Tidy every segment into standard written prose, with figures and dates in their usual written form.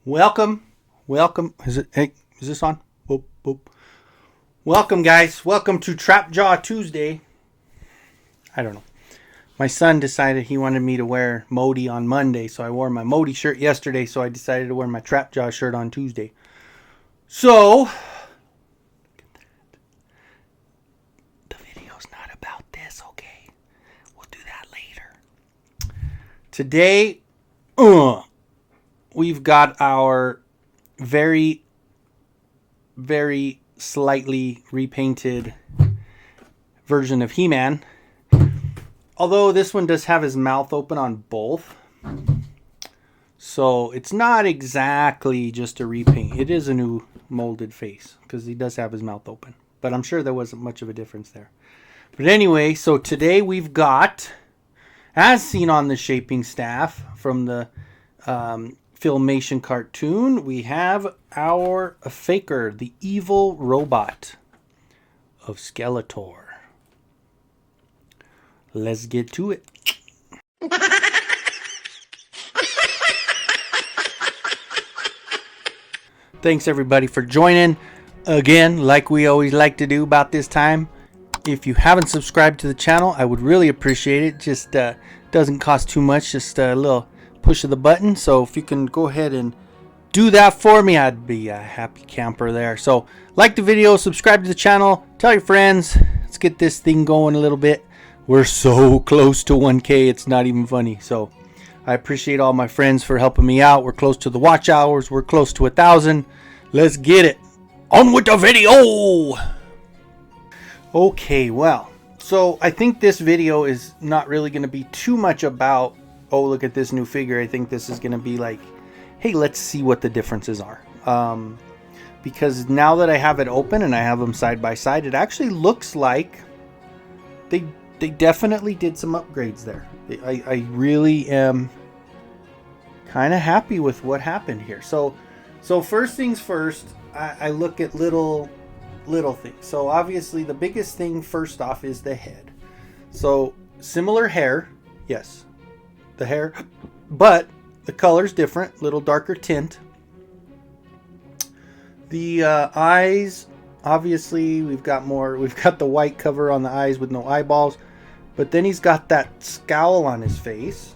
Welcome. Hey, is this on? Boop, boop. Welcome, guys. Welcome to Trap Jaw Tuesday. I don't know. My son decided he wanted me to wear Modi on Monday, so I wore my Modi shirt yesterday, so I decided to wear my Trap Jaw shirt on Tuesday. So, the video's not about this, okay? We'll do that later. Today, we've got our very, very slightly repainted version of He-Man. Although this one does have his mouth open on both. So it's not exactly just a repaint. It is a new molded face because he does have his mouth open. But I'm sure there wasn't much of a difference there. But anyway, so today we've got, as seen on the shaping staff from the Filmation cartoon, we have our Faker, the evil robot of Skeletor. Let's get to it. Thanks everybody for joining. Again, like we always like to do about this time, if you haven't subscribed to the channel, I would really appreciate it. Just doesn't cost too much, just a little push of the button. So if you can go ahead and do that for me, I'd be a happy camper there. So like the video, subscribe to the channel, tell your friends. Let's get this thing going a little bit. We're so close to 1K, it's not even funny. So I appreciate all my friends for helping me out. We're close to the watch hours. We're close to 1,000. Let's get it. On with the video. Okay, well, so I think this video is not really going to be too much about, oh, look at this new figure. I think this is going to be like, hey, let's see what the differences are. Because now that I have it open and I have them side by side, it actually looks like they definitely did some upgrades there. I really am kind of happy with what happened here. So first things first, I look at little things. So obviously the biggest thing first off is the head. So similar hair, yes, the hair, but the color's different, little darker tint. The eyes, obviously we've got the white cover on the eyes with no eyeballs. But then he's got that scowl on his face.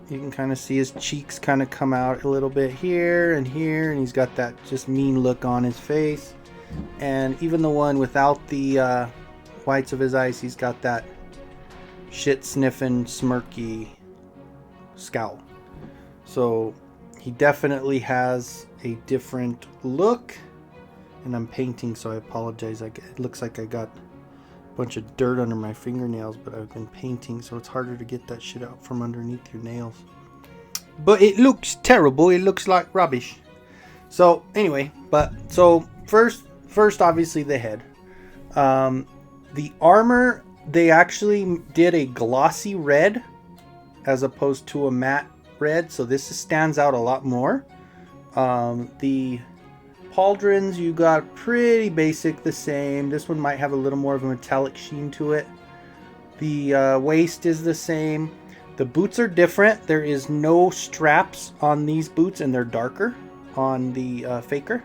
You can kind of see his cheeks kind of come out a little bit here, and he's got that just mean look on his face. And even the one without the whites of his eyes, he's got that shit-sniffing, smirky scowl. So he definitely has a different look. And I'm painting, so I apologize. It looks like I got bunch of dirt under my fingernails, but I've been painting, so it's harder to get that shit out from underneath your nails. But it looks terrible. It looks like rubbish. So anyway, first obviously the head. The armor, they actually did a glossy red as opposed to a matte red, so this stands out a lot more. The pauldrons, you got pretty basic, the same. This one might have a little more of a metallic sheen to it. The waist is the same. The boots are different. There is no straps on these boots, and they're darker on the Faker.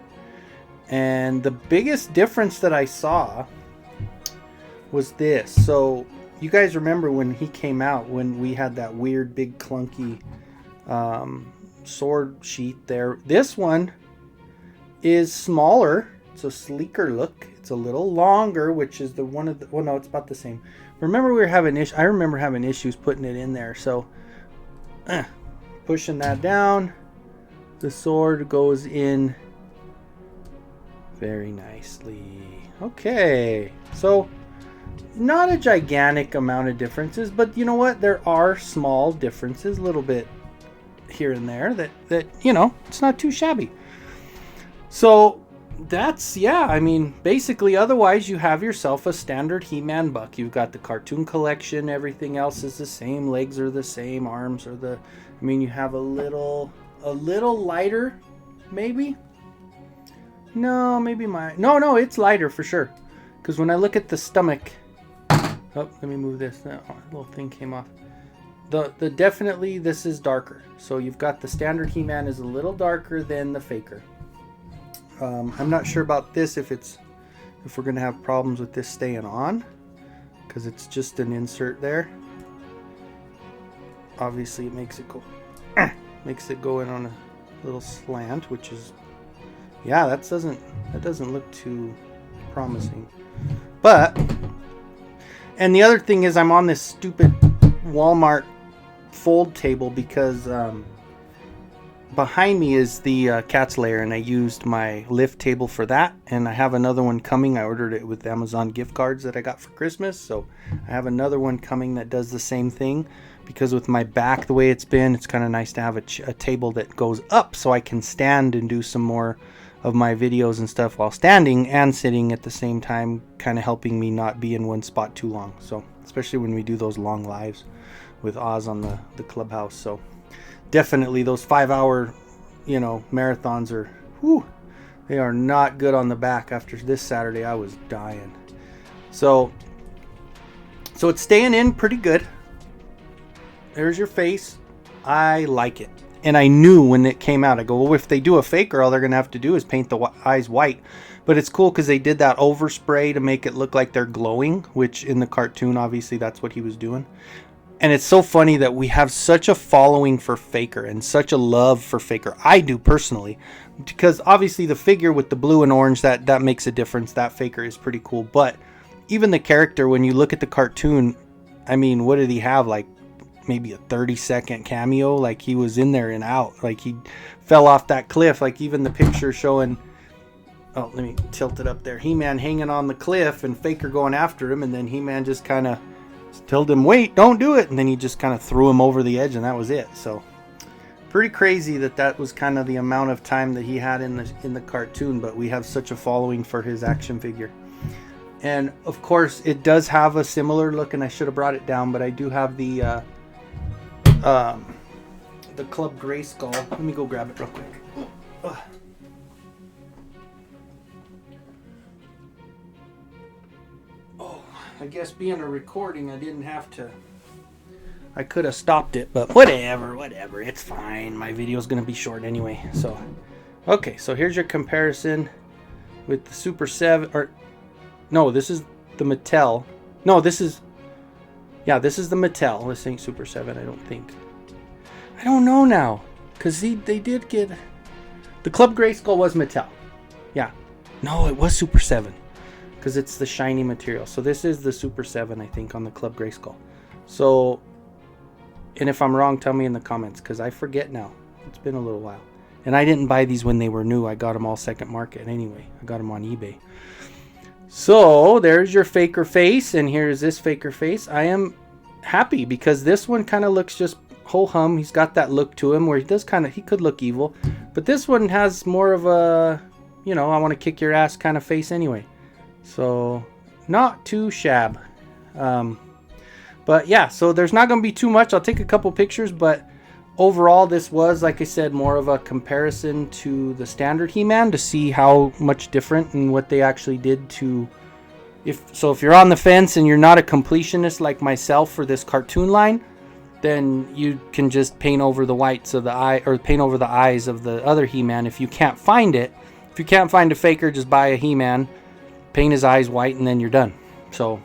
And the biggest difference that I saw was this. So you guys remember when he came out, when we had that weird big clunky sword sheath there. This one is smaller. It's a sleeker look. It's a little longer, which is the one of the, well, no, it's about the same. Remember we were having I remember having issues putting it in there. So pushing that down, the sword goes in very nicely. Okay, so not a gigantic amount of differences, but you know what, there are small differences, a little bit here and there that you know, it's not too shabby. So that's, yeah, I mean, basically otherwise you have yourself a standard He-Man buck. You've got the cartoon collection, everything else is the same, legs are the same, arms are the, I mean, you have a little lighter, maybe? No, maybe no, it's lighter for sure. Because when I look at the stomach, oh, let me move this, that little thing came off. The definitely this is darker. So you've got the standard He-Man is a little darker than the Faker. I'm not sure about this if we're gonna have problems with this staying on, because it's just an insert there. Obviously it makes it go in on a little slant, which is, yeah, that doesn't look too promising. But, and the other thing is, I'm on this stupid Walmart fold table because behind me is the cat's lair, and I used my lift table for that, and I have another one coming. I ordered it with Amazon gift cards that I got for Christmas, so I have another one coming that does the same thing, because with my back the way it's been, it's kind of nice to have a table that goes up so I can stand and do some more of my videos and stuff while standing and sitting at the same time, kind of helping me not be in one spot too long. So especially when we do those long lives with Oz on the clubhouse. So definitely those 5-hour, marathons are, they are not good on the back. After this Saturday, I was dying. So it's staying in pretty good. There's your face. I like it. And I knew when it came out, I go, well, if they do a Faker, all they're going to have to do is paint the eyes white. But it's cool because they did that overspray to make it look like they're glowing, which in the cartoon, obviously, that's what he was doing. And it's so funny that we have such a following for Faker and such a love for Faker. I do personally, because obviously the figure with the blue and orange, that makes a difference. That Faker is pretty cool. But even the character, when you look at the cartoon, I mean, what did he have? Like maybe a 30-second cameo. Like he was in there and out. Like he fell off that cliff. Like even the picture showing, oh, let me tilt it up there. He-Man hanging on the cliff and Faker going after him. And then He-Man just kind of told him, wait, don't do it. And then he just kind of threw him over the edge, and that was it. So pretty crazy that was kind of the amount of time that he had in the cartoon. But we have such a following for his action figure. And of course it does have a similar look, and I should have brought it down, but I do have the Club Grayskull. Let me go grab it real quick. I guess being a recording, I didn't have to. I could have stopped it, but whatever. It's fine. My video's going to be short anyway. So, okay, so here's your comparison with the Super 7. Or, no, this is the Mattel. No, this is the Mattel. This ain't Super 7, I don't think. I don't know now. Because they did get. The Club Grayskull was Mattel. Yeah. No, it was Super 7. Because it's the shiny material. So this is the Super 7, I think, on the Club Grayskull. So, and if I'm wrong, tell me in the comments, because I forget now. It's been a little while. And I didn't buy these when they were new. I got them all second market anyway. I got them on eBay. So there's your Faker face, and here's this Faker face. I am happy because this one kind of looks just ho-hum. He's got that look to him where he could look evil. But this one has more of a, I want to kick your ass kind of face anyway. So not too shab. But yeah, so there's not going to be too much. I'll take a couple pictures, but overall this was, like I said, more of a comparison to the standard He-Man to see how much different and what they actually did to. If you're on the fence and you're not a completionist like myself for this cartoon line, then you can just paint over the whites of the eye, or paint over the eyes of the other He-Man. If you can't find it, if you can't find a Faker, just buy a He-Man, paint his eyes white, and then you're done. So,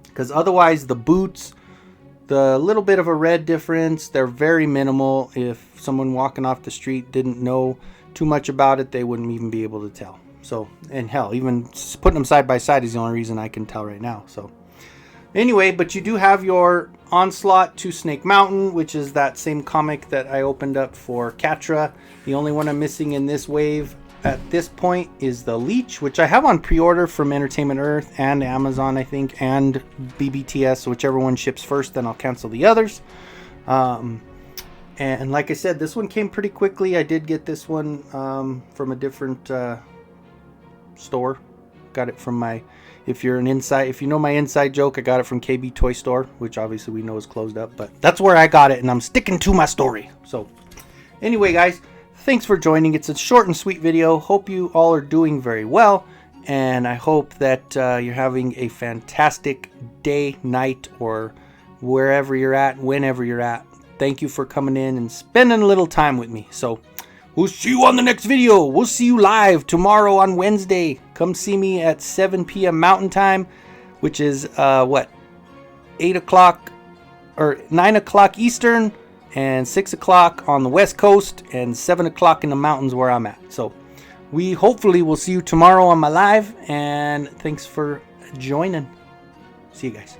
because otherwise the boots, the little bit of a red difference, they're very minimal. If someone walking off the street didn't know too much about it, they wouldn't even be able to tell. So, and hell, even putting them side by side is the only reason I can tell right now. So anyway, but you do have your Onslaught to Snake Mountain, which is that same comic that I opened up for Catra. The only one I'm missing in this wave at this point is the Leech, which I have on pre-order from Entertainment Earth and Amazon, I think, and BBTS. So whichever one ships first, then I'll cancel the others. And like I said, this one came pretty quickly. I did get this one from a different store. Got it from my, if you know my inside joke, I got it from KB Toy Store, which obviously we know is closed up, but that's where I got it, and I'm sticking to my story. So anyway, guys, thanks for joining. It's a short and sweet video. Hope you all are doing very well, and I hope that you're having a fantastic day, night, or wherever you're at, whenever you're at. Thank you for coming in and spending a little time with me. So we'll see you on the next video. We'll see you live tomorrow on Wednesday. Come see me at 7 p.m. Mountain Time, which is 8 o'clock or 9 o'clock Eastern, and 6 o'clock on the West Coast, and 7 o'clock in the mountains where I'm at. So we hopefully will see you tomorrow on my live, and thanks for joining. See you guys.